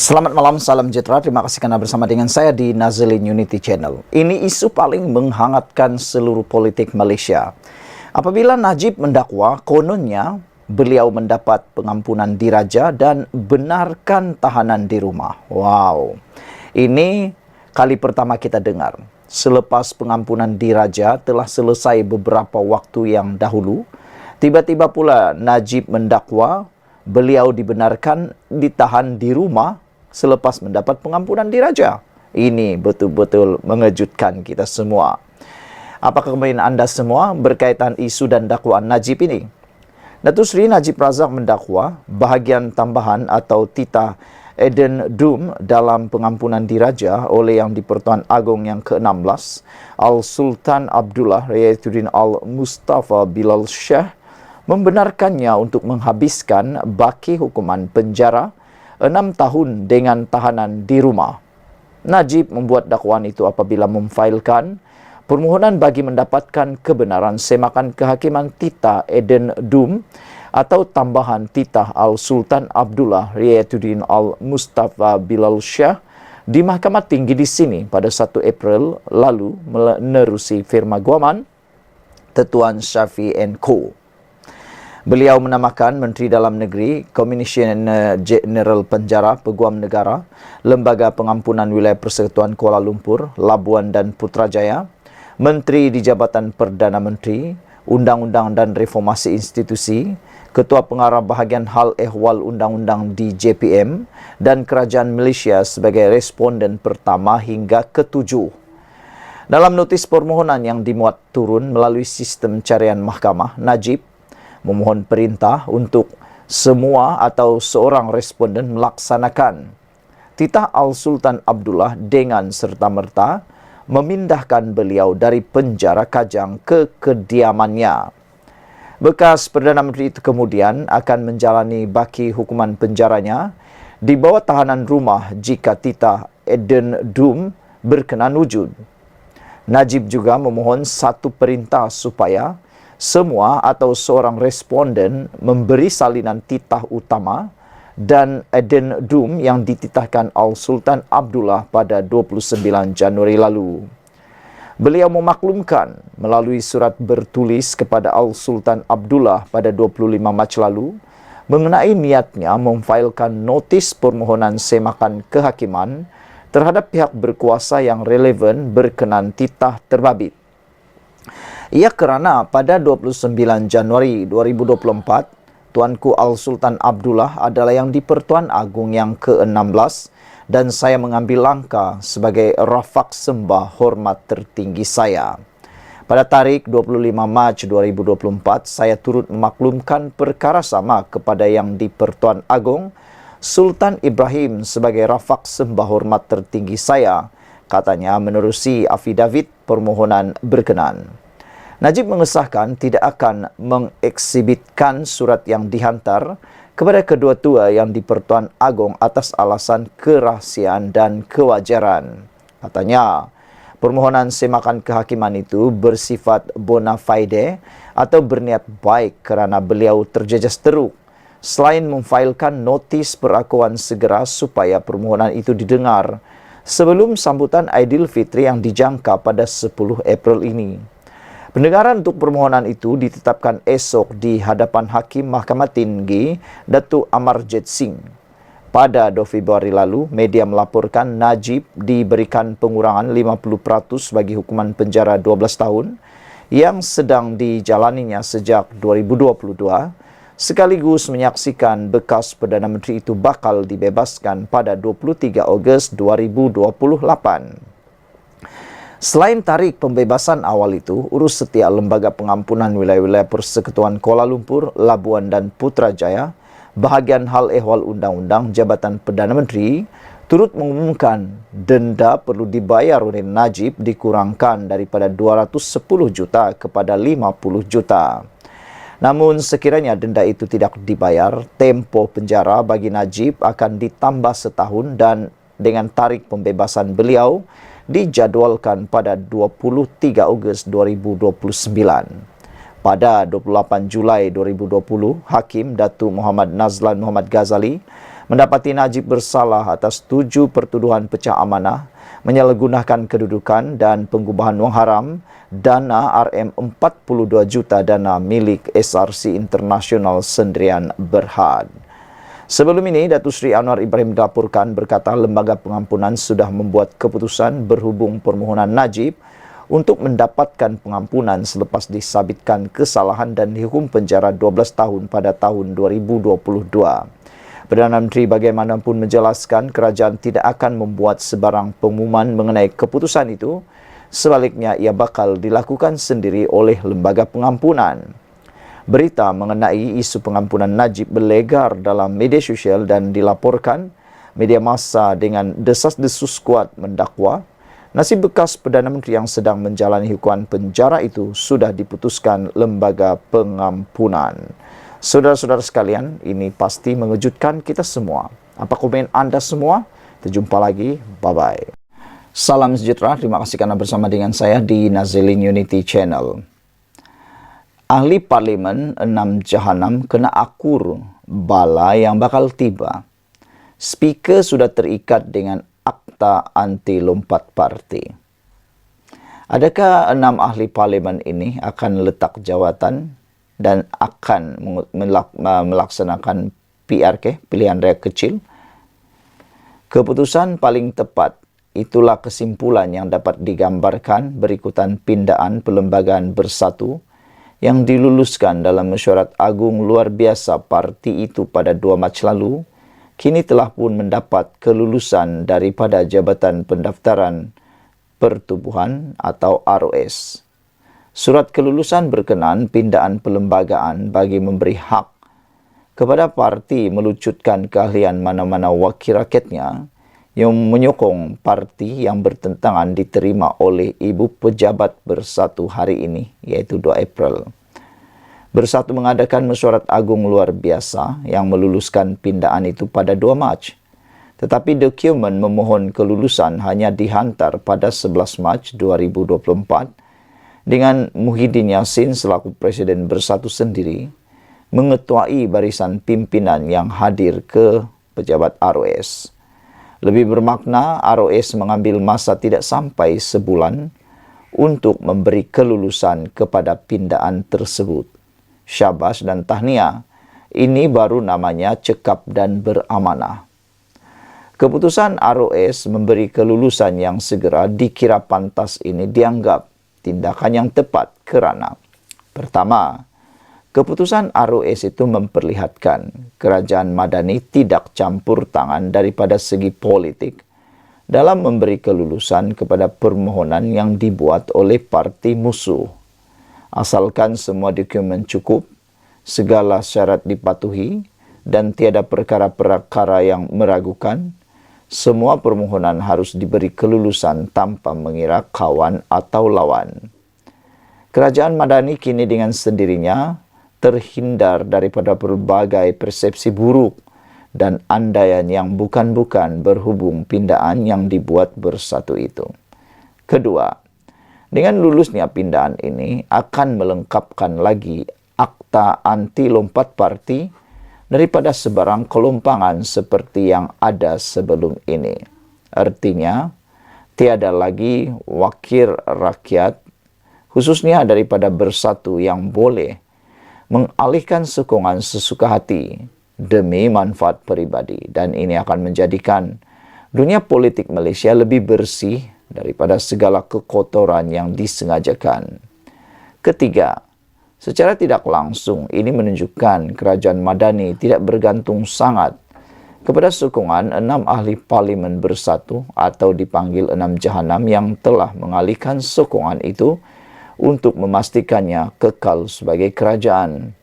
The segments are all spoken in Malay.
Selamat malam, salam sejahtera. Terima kasih karena bersama dengan saya di Nazilin Unity Channel. Ini isu paling menghangatkan seluruh politik Malaysia. Apabila Najib mendakwa, kononnya beliau mendapat pengampunan diraja dan benarkan tahanan di rumah. Wow, ini kali pertama kita dengar. Selepas pengampunan diraja telah selesai beberapa waktu yang dahulu, tiba-tiba pula Najib mendakwa beliau dibenarkan ditahan di rumah selepas mendapat pengampunan diraja. Ini betul-betul mengejutkan kita semua. Apakah kemudian anda semua berkaitan isu dan dakwaan Najib ini? Datuk Seri Najib Razak mendakwa bahagian tambahan atau titah addendum dalam pengampunan diraja oleh Yang di-Pertuan Agong yang ke-16, Al-Sultan Abdullah Riyatuddin Al-Mustafa Bilal Shah, membenarkannya untuk menghabiskan baki hukuman penjara 6 tahun dengan tahanan di rumah. Najib membuat dakwaan itu apabila memfailkan permohonan bagi mendapatkan kebenaran semakan kehakiman titah addendum atau tambahan titah Al-Sultan Abdullah Riyatuddin Al-Mustafa Bilal Shah di Mahkamah Tinggi di sini pada 1 April lalu menerusi firma guaman Tetuan Syafi & Co. Beliau menamakan Menteri Dalam Negeri, Komisioner Jeneral Penjara, Peguam Negara, Lembaga Pengampunan Wilayah Persekutuan Kuala Lumpur, Labuan dan Putrajaya, Menteri di Jabatan Perdana Menteri, Undang-Undang dan Reformasi Institusi, Ketua Pengarah Bahagian Hal Ehwal Undang-Undang di JPM dan Kerajaan Malaysia sebagai responden pertama hingga ke-7. Dalam notis permohonan yang dimuat turun melalui sistem carian mahkamah, Najib memohon perintah untuk semua atau seorang responden melaksanakan titah Al-Sultan Abdullah dengan serta-merta memindahkan beliau dari penjara Kajang ke kediamannya. Bekas Perdana Menteri itu kemudian akan menjalani baki hukuman penjaranya di bawah tahanan rumah jika titah addendum berkenan wujud. Najib juga memohon satu perintah supaya semua atau seorang responden memberi salinan titah utama dan addendum yang dititahkan Al-Sultan Abdullah pada 29 Januari lalu. Beliau memaklumkan melalui surat bertulis kepada Al-Sultan Abdullah pada 25 Mac lalu mengenai niatnya memfailkan notis permohonan semakan kehakiman terhadap pihak berkuasa yang relevan berkenan titah terbabit. Ia kerana pada 29 Januari 2024, Tuanku Al-Sultan Abdullah adalah Yang di-Pertuan Agong yang ke-16 dan saya mengambil langkah sebagai rafaq sembah hormat tertinggi saya. Pada tarikh 25 Mac 2024, saya turut memaklumkan perkara sama kepada Yang di-Pertuan Agong Sultan Ibrahim sebagai rafaq sembah hormat tertinggi saya, katanya menerusi afidavit permohonan berkenan. Najib mengesahkan tidak akan mengeksibitkan surat yang dihantar kepada kedua tua Yang di-Pertuan Agong atas alasan kerahsiaan dan kewajaran. Katanya, permohonan semakan kehakiman itu bersifat bona fide atau berniat baik kerana beliau terjejas teruk selain memfailkan notis perakuan segera supaya permohonan itu didengar sebelum sambutan Aidilfitri yang dijangka pada 10 April ini. Pendengaran untuk permohonan itu ditetapkan esok di hadapan Hakim Mahkamah Tinggi Datuk Amarjit Singh. Pada 2 Februari lalu, media melaporkan Najib diberikan pengurangan 50% bagi hukuman penjara 12 tahun yang sedang dijalaninya sejak 2022, sekaligus menyaksikan bekas Perdana Menteri itu bakal dibebaskan pada 23 Ogos 2028. Selain tarik pembebasan awal itu, urus setiap Lembaga Pengampunan Wilayah-Wilayah Persekutuan Kuala Lumpur, Labuan dan Putrajaya, bahagian Hal Ehwal Undang-Undang Jabatan Perdana Menteri, turut mengumumkan denda perlu dibayar oleh Najib dikurangkan daripada 210 juta kepada 50 juta. Namun sekiranya denda itu tidak dibayar, tempoh penjara bagi Najib akan ditambah setahun dan dengan tarik pembebasan beliau dijadwalkan pada 23 Ogos 2029. Pada 28 Julai 2020, Hakim Datuk Muhammad Nazlan Muhammad Ghazali mendapati Najib bersalah atas 7 pertuduhan pecah amanah, menyalahgunakan kedudukan dan pengubahan wang haram, dana RM42 juta dana milik SRC International Sendirian Berhad. Sebelum ini, Datuk Seri Anwar Ibrahim dilaporkan berkata lembaga pengampunan sudah membuat keputusan berhubung permohonan Najib untuk mendapatkan pengampunan selepas disabitkan kesalahan dan dihukum penjara 12 tahun pada tahun 2022. Perdana Menteri bagaimanapun menjelaskan kerajaan tidak akan membuat sebarang pengumuman mengenai keputusan itu, sebaliknya ia bakal dilakukan sendiri oleh lembaga pengampunan. Berita mengenai isu pengampunan Najib berlegar dalam media sosial dan dilaporkan media massa dengan desas-desus kuat mendakwa nasib bekas Perdana Menteri yang sedang menjalani hukuman penjara itu sudah diputuskan lembaga pengampunan. Saudara-saudara sekalian, ini pasti mengejutkan kita semua. Apa komen anda semua? Kita jumpa lagi. Bye-bye. Salam sejahtera. Terima kasih karena bersama dengan saya di Nazilin Unity Channel. Ahli Parlimen 6 Jahanam kena akur bala yang bakal tiba. Speaker sudah terikat dengan Akta Anti Lompat Parti. Adakah 6 ahli parlimen ini akan letak jawatan dan akan melaksanakan PRK, pilihan raya kecil? Keputusan paling tepat, itulah kesimpulan yang dapat digambarkan berikutan pindaan Perlembagaan Bersatu yang diluluskan dalam mesyuarat agung luar biasa parti itu pada 2 Mac lalu, kini telah pun mendapat kelulusan daripada Jabatan Pendaftaran Pertubuhan atau ROS. Surat kelulusan berkenan pindaan perlembagaan bagi memberi hak kepada parti melucutkan keahlian mana-mana wakil rakyatnya yang menyokong parti yang bertentangan diterima oleh Ibu Pejabat Bersatu hari ini, iaitu 2 April. Bersatu mengadakan mesyuarat agung luar biasa yang meluluskan pindaan itu pada 2 Mac. Tetapi dokumen memohon kelulusan hanya dihantar pada 11 Mac 2024 dengan Muhyiddin Yassin selaku Presiden Bersatu sendiri mengetuai barisan pimpinan yang hadir ke pejabat ROS. Lebih bermakna, ROS mengambil masa tidak sampai sebulan untuk memberi kelulusan kepada pindaan tersebut. Syabas dan tahniah, ini baru namanya cekap dan beramanah. Keputusan ROS memberi kelulusan yang segera dikira pantas ini dianggap tindakan yang tepat kerana pertama, keputusan ROS itu memperlihatkan kerajaan Madani tidak campur tangan daripada segi politik dalam memberi kelulusan kepada permohonan yang dibuat oleh parti musuh. Asalkan semua dokumen cukup, segala syarat dipatuhi, dan tiada perkara-perkara yang meragukan, semua permohonan harus diberi kelulusan tanpa mengira kawan atau lawan. Kerajaan Madani kini dengan sendirinya terhindar daripada berbagai persepsi buruk dan andaian yang bukan-bukan berhubung pindaan yang dibuat Bersatu itu. Kedua, dengan lulusnya pindaan ini akan melengkapkan lagi akta anti lompat parti daripada sebarang kelompangan seperti yang ada sebelum ini. Artinya, tiada lagi wakil rakyat, khususnya daripada Bersatu yang boleh mengalihkan sokongan sesuka hati demi manfaat peribadi. Dan ini akan menjadikan dunia politik Malaysia lebih bersih daripada segala kekotoran yang disengajakan. Ketiga, secara tidak langsung ini menunjukkan kerajaan Madani tidak bergantung sangat kepada sokongan 6 ahli parlimen Bersatu atau dipanggil 6 Jahanam yang telah mengalihkan sokongan itu untuk memastikannya kekal sebagai kerajaan.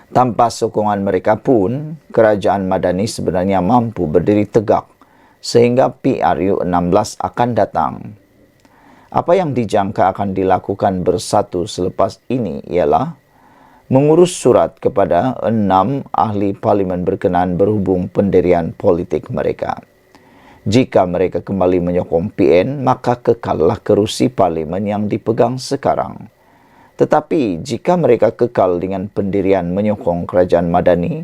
Tanpa sokongan mereka pun, kerajaan Madani sebenarnya mampu berdiri tegak sehingga PRU 16 akan datang. Apa yang dijangka akan dilakukan Bersatu selepas ini ialah mengurus surat kepada 6 ahli parlimen berkenaan berhubung pendirian politik mereka. Jika mereka kembali menyokong PN, maka kekallah kerusi parlimen yang dipegang sekarang. Tetapi jika mereka kekal dengan pendirian menyokong kerajaan Madani,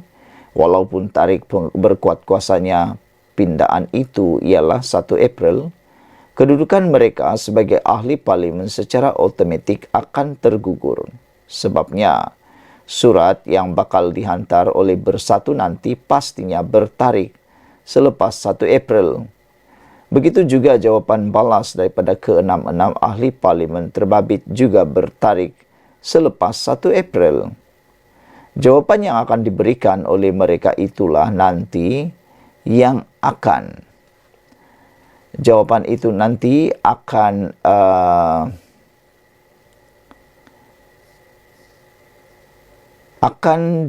walaupun tarikh berkuat kuasanya pindaan itu ialah 1 April, kedudukan mereka sebagai ahli parlimen secara otomatik akan tergugur. Sebabnya, surat yang bakal dihantar oleh Bersatu nanti pastinya bertarikh selepas 1 April. Begitu juga jawapan balas daripada ke-66 ahli parlimen terbabit juga bertarikh selepas 1 April. Jawapan yang akan diberikan oleh mereka itulah nanti yang akan. Jawapan itu nanti akan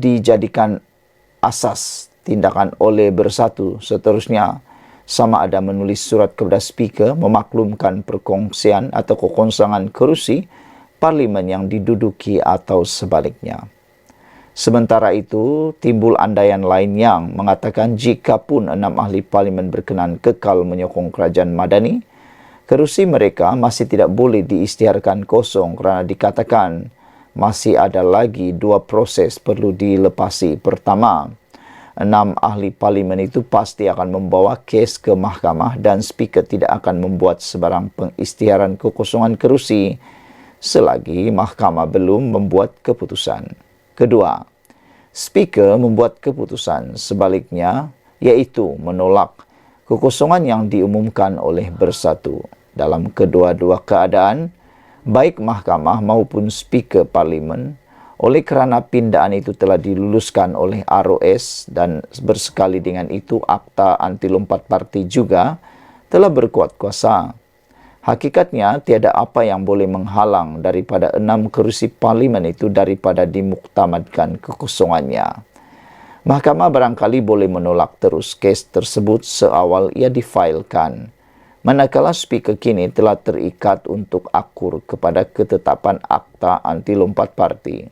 dijadikan asas tindakan oleh Bersatu seterusnya, sama ada menulis surat kepada speaker memaklumkan perkongsian atau kekosongan kerusi parlimen yang diduduki atau sebaliknya. Sementara itu, timbul andaian lain yang mengatakan jika pun 6 ahli parlimen berkenan kekal menyokong kerajaan Madani, kerusi mereka masih tidak boleh diisytiharkan kosong kerana dikatakan masih ada lagi 2 proses perlu dilepasi. Pertama, 6 ahli parlimen itu pasti akan membawa kes ke mahkamah dan speaker tidak akan membuat sebarang pengisytiharan kekosongan kerusi selagi mahkamah belum membuat keputusan. Kedua, speaker membuat keputusan sebaliknya, iaitu menolak kekosongan yang diumumkan oleh Bersatu. Dalam kedua-dua keadaan, baik mahkamah maupun speaker parlimen, oleh kerana pindaan itu telah diluluskan oleh ROS dan bersekali dengan itu Akta Anti Lompat Parti juga telah berkuat kuasa. Hakikatnya tiada apa yang boleh menghalang daripada 6 kerusi parlimen itu daripada dimuktamadkan kekosongannya. Mahkamah barangkali boleh menolak terus kes tersebut seawal ia difailkan, manakala speaker kini telah terikat untuk akur kepada ketetapan Akta Anti Lompat Parti.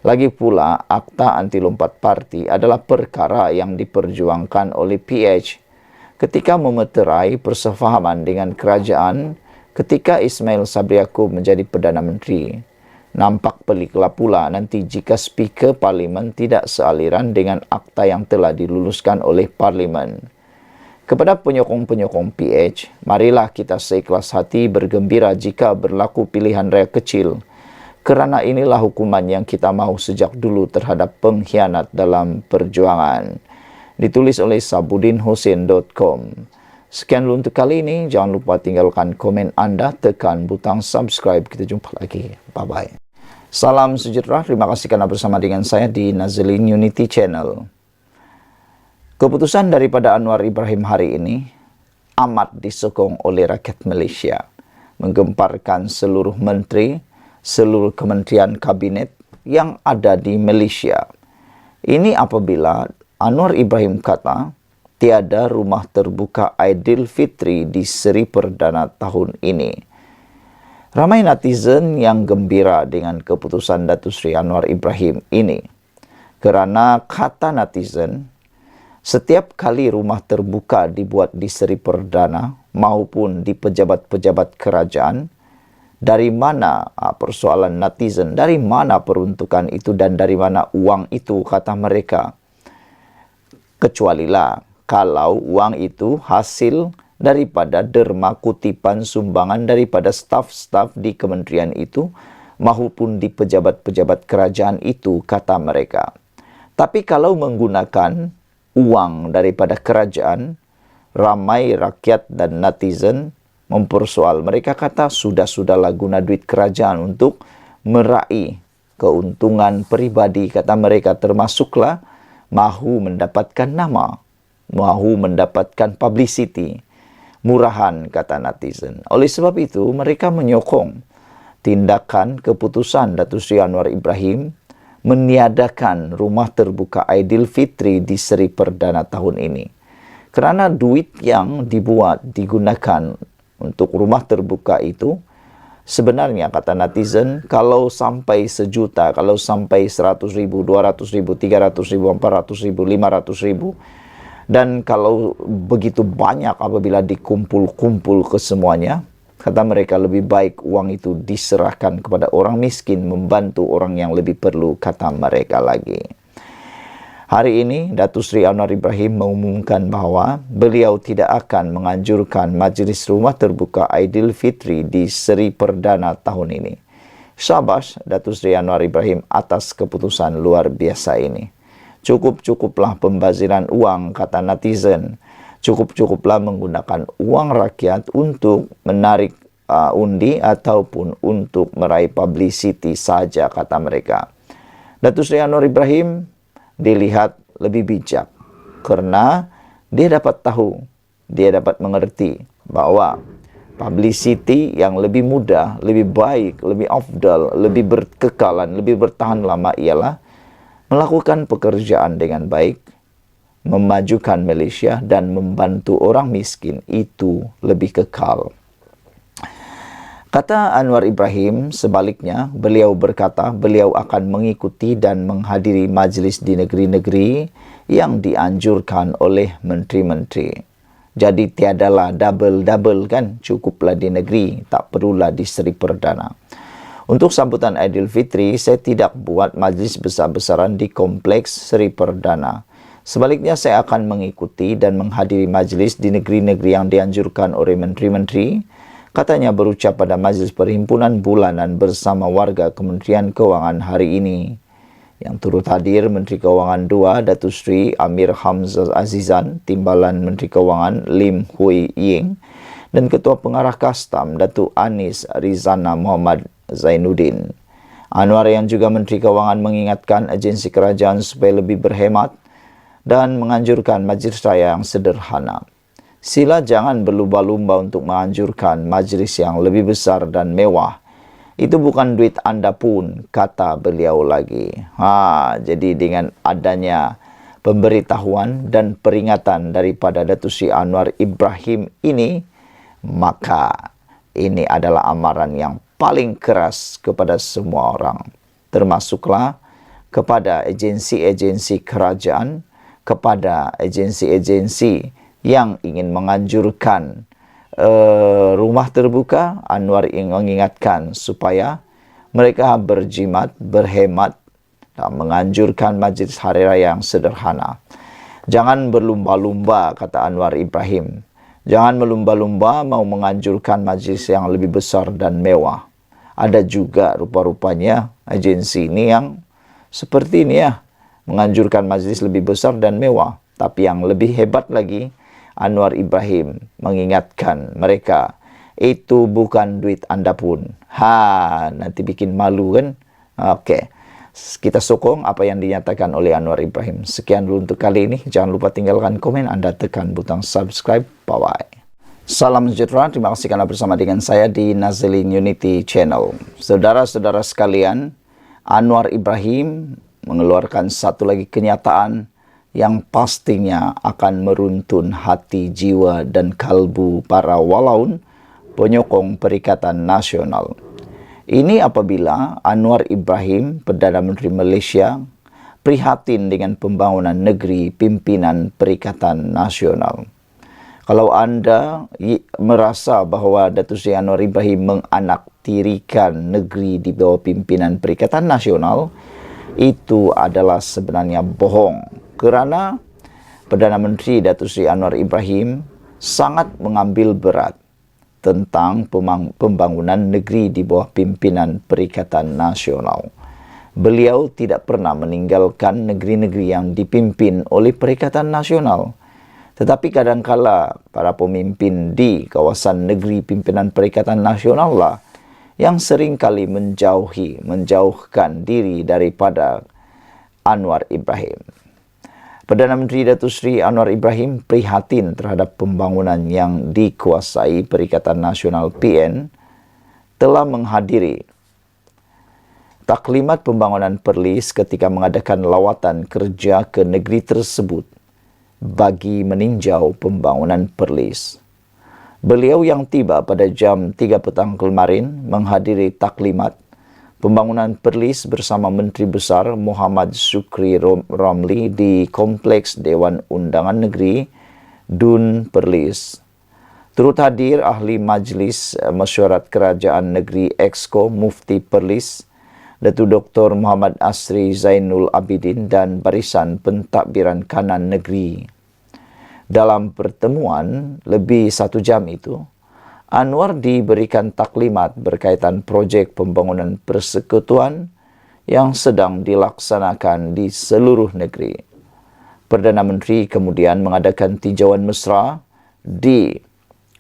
Lagi pula, Akta Anti Lompat Parti adalah perkara yang diperjuangkan oleh PH ketika memeterai persefahaman dengan kerajaan ketika Ismail Sabri Yaakob menjadi Perdana Menteri. Nampak peliklah pula nanti jika speaker parlimen tidak sealiran dengan akta yang telah diluluskan oleh parlimen. Kepada penyokong-penyokong PH, marilah kita seikhlas hati bergembira jika berlaku pilihan raya kecil, kerana inilah hukuman yang kita mahu sejak dulu terhadap pengkhianat dalam perjuangan. Ditulis oleh sabudinhussein.com. Sekian dulu untuk kali ini. Jangan lupa tinggalkan komen anda, tekan butang subscribe. Kita jumpa lagi. Bye-bye. Salam sejahtera. Terima kasih kerana bersama dengan saya di Nazilin Unity Channel. Keputusan daripada Anwar Ibrahim hari ini amat disokong oleh rakyat Malaysia. Menggemparkan seluruh menteri, seluruh kementerian kabinet yang ada di Malaysia. Ini apabila Anwar Ibrahim kata tiada rumah terbuka Aidilfitri di Seri Perdana tahun ini. Ramai netizen yang gembira dengan keputusan Datuk Seri Anwar Ibrahim ini. Kerana kata netizen, setiap kali rumah terbuka dibuat di Seri Perdana maupun di pejabat-pejabat kerajaan, dari mana persoalan netizen, dari mana peruntukan itu dan dari mana uang itu, kata mereka. Kecualilah kalau uang itu hasil daripada derma kutipan sumbangan daripada staf-staf di kementerian itu maupun di pejabat-pejabat kerajaan itu, kata mereka. Tapi kalau menggunakan uang daripada kerajaan, ramai rakyat dan netizen mempersoal. Mereka kata sudah-sudahlah guna duit kerajaan untuk meraih keuntungan peribadi, kata mereka, termasuklah mahu mendapatkan nama, mahu mendapatkan publicity, murahan, kata netizen. Oleh sebab itu, mereka menyokong tindakan keputusan Datuk Seri Anwar Ibrahim meniadakan rumah terbuka Aidilfitri di Seri Perdana tahun ini. Kerana duit yang digunakan untuk rumah terbuka itu, sebenarnya kata netizen, kalau sampai 1 juta, kalau sampai 100,000, 200,000, 300,000, 400,000, 500,000, dan kalau begitu banyak apabila dikumpul-kumpul kesemuanya, Kata mereka, lebih baik uang itu diserahkan kepada orang miskin, membantu orang yang lebih perlu, kata mereka lagi. Hari ini, Datuk Seri Anwar Ibrahim mengumumkan bahawa beliau tidak akan menganjurkan majlis rumah terbuka Aidilfitri di Seri Perdana tahun ini. Syabas Datuk Seri Anwar Ibrahim atas keputusan luar biasa ini. Cukup-cukuplah pembaziran uang, kata netizen. Cukup-cukuplah menggunakan uang rakyat untuk menarik undi ataupun untuk meraih publicity saja, kata mereka. Datuk Seri Anwar Ibrahim dilihat lebih bijak karena dia dapat tahu, dia dapat mengerti bahwa publicity yang lebih mudah, lebih baik, lebih afdal, lebih berkekalan, lebih bertahan lama ialah melakukan pekerjaan dengan baik, memajukan Malaysia dan membantu orang miskin. Itu lebih kekal. Kata Anwar Ibrahim, sebaliknya, beliau berkata beliau akan mengikuti dan menghadiri majlis di negeri-negeri yang dianjurkan oleh menteri-menteri. Jadi tiadalah double-double kan, cukuplah di negeri, tak perlulah di Seri Perdana. Untuk sambutan Aidilfitri, saya tidak buat majlis besar-besaran di kompleks Seri Perdana. Sebaliknya, saya akan mengikuti dan menghadiri majlis di negeri-negeri yang dianjurkan oleh menteri-menteri. Katanya berucap pada majlis perhimpunan bulanan bersama warga Kementerian Kewangan hari ini. Yang turut hadir Menteri Kewangan 2, Datuk Seri Amir Hamzah Azizan, Timbalan Menteri Kewangan Lim Hui Ying, dan Ketua Pengarah Kastam Datuk Anis Rizana Muhammad Zainuddin. Anwar yang juga Menteri Kewangan mengingatkan agensi kerajaan supaya lebih berhemat dan menganjurkan majlis raya yang sederhana. Sila jangan berlumba-lumba untuk menganjurkan majlis yang lebih besar dan mewah. Itu bukan duit anda pun, kata beliau lagi. Jadi dengan adanya pemberitahuan dan peringatan daripada Datuk Seri Anwar Ibrahim ini, maka ini adalah amaran yang paling keras kepada semua orang. Termasuklah kepada agensi-agensi kerajaan, kepada agensi-agensi yang ingin menganjurkan rumah terbuka. Anwar ingin mengingatkan supaya mereka berjimat, berhemat dan menganjurkan majlis hari raya yang sederhana. Jangan berlumba-lumba, kata Anwar Ibrahim. Jangan berlumba-lumba mau menganjurkan majlis yang lebih besar dan mewah. Ada juga rupa-rupanya agensi ini yang seperti ini ya, menganjurkan majlis lebih besar dan mewah. Tapi yang lebih hebat lagi, Anwar Ibrahim mengingatkan mereka, itu bukan duit anda pun. Nanti bikin malu kan? Oke. Kita sokong apa yang dinyatakan oleh Anwar Ibrahim. Sekian dulu untuk kali ini. Jangan lupa tinggalkan komen, anda tekan butang subscribe. Bye-bye. Salam sejahtera, terima kasih karena bersama dengan saya di Nazilin Unity Channel. Saudara-saudara sekalian, Anwar Ibrahim mengeluarkan satu lagi kenyataan yang pastinya akan meruntun hati, jiwa dan kalbu para walaun penyokong Perikatan Nasional. Ini apabila Anwar Ibrahim, Perdana Menteri Malaysia, prihatin dengan pembangunan negeri pimpinan Perikatan Nasional. Kalau anda merasa bahawa Datuk Seri Anwar Ibrahim menganaktirikan negeri di bawah pimpinan Perikatan Nasional, itu adalah sebenarnya bohong. Kerana Perdana Menteri Datuk Seri Anwar Ibrahim sangat mengambil berat tentang pembangunan negeri di bawah pimpinan Perikatan Nasional. Beliau tidak pernah meninggalkan negeri-negeri yang dipimpin oleh Perikatan Nasional. Tetapi kadangkala para pemimpin di kawasan negeri pimpinan Perikatan Nasional lah yang seringkali menjauhkan diri daripada Anwar Ibrahim. Perdana Menteri Datuk Seri Anwar Ibrahim prihatin terhadap pembangunan yang dikuasai Perikatan Nasional PN telah menghadiri taklimat pembangunan Perlis ketika mengadakan lawatan kerja ke negeri tersebut bagi meninjau pembangunan Perlis. Beliau yang tiba pada jam 3 petang kemarin menghadiri taklimat pembangunan Perlis bersama Menteri Besar Muhammad Shukri Ramli di Kompleks Dewan Undangan Negeri Dun Perlis. Turut hadir ahli Majlis Mesyuarat Kerajaan Negeri Exco Mufti Perlis, Datuk Dr. Muhammad Asri Zainul Abidin dan Barisan Pentadbiran Kanan Negeri. Dalam pertemuan lebih 1 jam itu, Anwar diberikan taklimat berkaitan projek pembangunan persekutuan yang sedang dilaksanakan di seluruh negeri. Perdana Menteri kemudian mengadakan tinjauan mesra di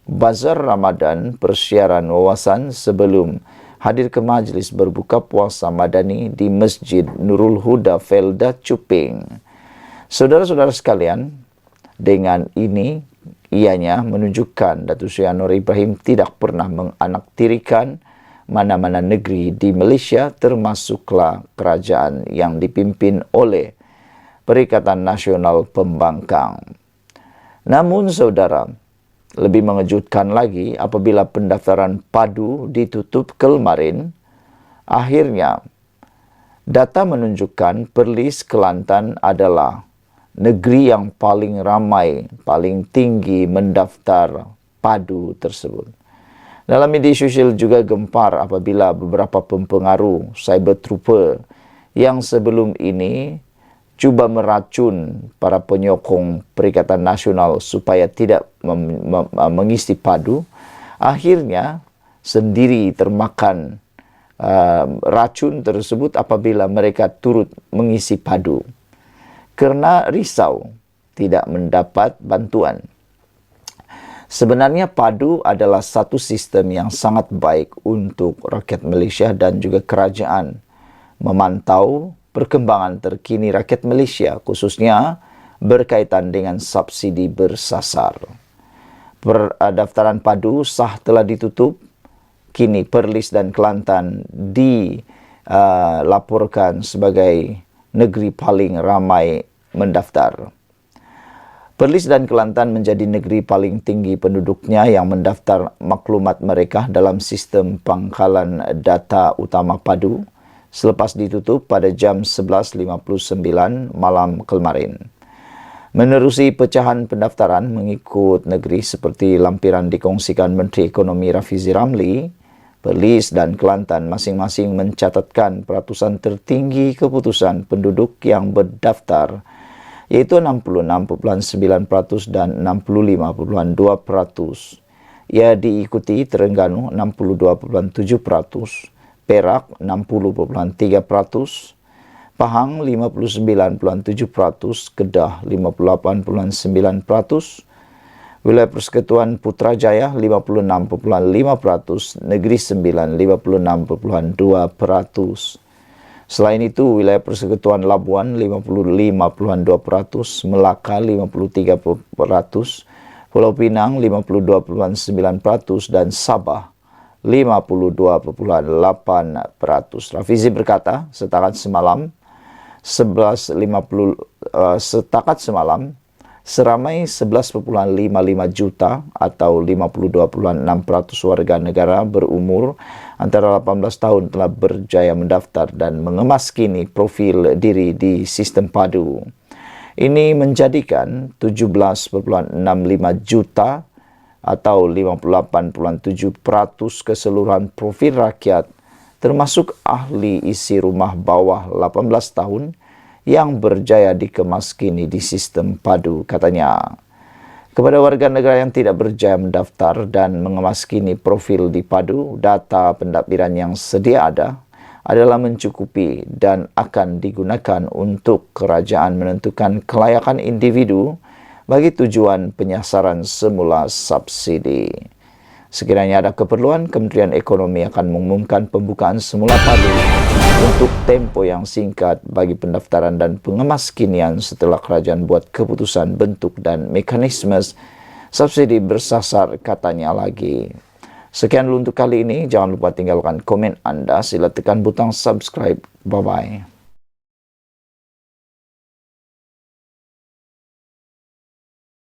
Bazar Ramadan Persiaran Wawasan sebelum hadir ke majlis berbuka puasa Madani di Masjid Nurul Huda Felda Cuping. Saudara-saudara sekalian, dengan ini ianya menunjukkan Datuk Seri Anwar Ibrahim tidak pernah menganaktirikan mana-mana negeri di Malaysia, termasuklah kerajaan yang dipimpin oleh Perikatan Nasional Pembangkang. Namun saudara, lebih mengejutkan lagi apabila pendaftaran padu ditutup kemarin, akhirnya data menunjukkan Perlis Kelantan adalah negeri yang paling ramai, paling tinggi mendaftar padu tersebut. Dalam media sosial juga gempar apabila beberapa pempengaruh cyber trooper yang sebelum ini cuba meracun para penyokong Perikatan Nasional supaya tidak mengisi padu, akhirnya sendiri termakan racun tersebut apabila mereka turut mengisi padu, kerana risau tidak mendapat bantuan. Sebenarnya padu adalah satu sistem yang sangat baik untuk rakyat Malaysia dan juga kerajaan memantau perkembangan terkini rakyat Malaysia, khususnya berkaitan dengan subsidi bersasar. Pendaftaran padu sah telah ditutup. Kini Perlis dan Kelantan dilaporkan sebagai negeri paling ramai mendaftar. Perlis dan Kelantan menjadi negeri paling tinggi penduduknya yang mendaftar maklumat mereka dalam sistem pangkalan data utama padu selepas ditutup pada jam 11.59 malam kemarin. Menerusi pecahan pendaftaran mengikut negeri seperti lampiran dikongsikan Menteri Ekonomi Rafizi Ramli, Perlis dan Kelantan masing-masing mencatatkan peratusan tertinggi keputusan penduduk yang berdaftar, iaitu 66.9% dan 65.2%. Ia diikuti Terengganu 62.7%, Perak 60.3%, Pahang 59.7%, Kedah 58.9%, Wilayah Persekutuan Putrajaya 56.5%, Negeri Sembilan 56.2%. Selain itu, Wilayah Persekutuan Labuan 55.2%, Melaka 53%, Pulau Pinang 52.9% dan Sabah 52.8%. Rafizi berkata, setakat semalam seramai 11.55 juta atau 52.6% warga negara berumur antara 18 tahun telah berjaya mendaftar dan mengemas kini profil diri di sistem padu. Ini menjadikan 17.65 juta atau 58.7% keseluruhan profil rakyat, termasuk ahli isi rumah bawah 18 tahun yang berjaya dikemas kini di sistem padu, katanya. Kepada warga negara yang tidak berjaya mendaftar dan mengemas kini profil di padu, data pendaftaran yang sedia ada adalah mencukupi dan akan digunakan untuk kerajaan menentukan kelayakan individu bagi tujuan penyasaran semula subsidi. Sekiranya ada keperluan, Kementerian Ekonomi akan mengumumkan pembukaan semula padu untuk tempo yang singkat bagi pendaftaran dan pengemaskinian setelah kerajaan buat keputusan bentuk dan mekanisme subsidi bersasar, katanya lagi. Sekian dulu untuk kali ini. Jangan lupa tinggalkan komen Anda. Sila tekan butang subscribe. Bye-bye.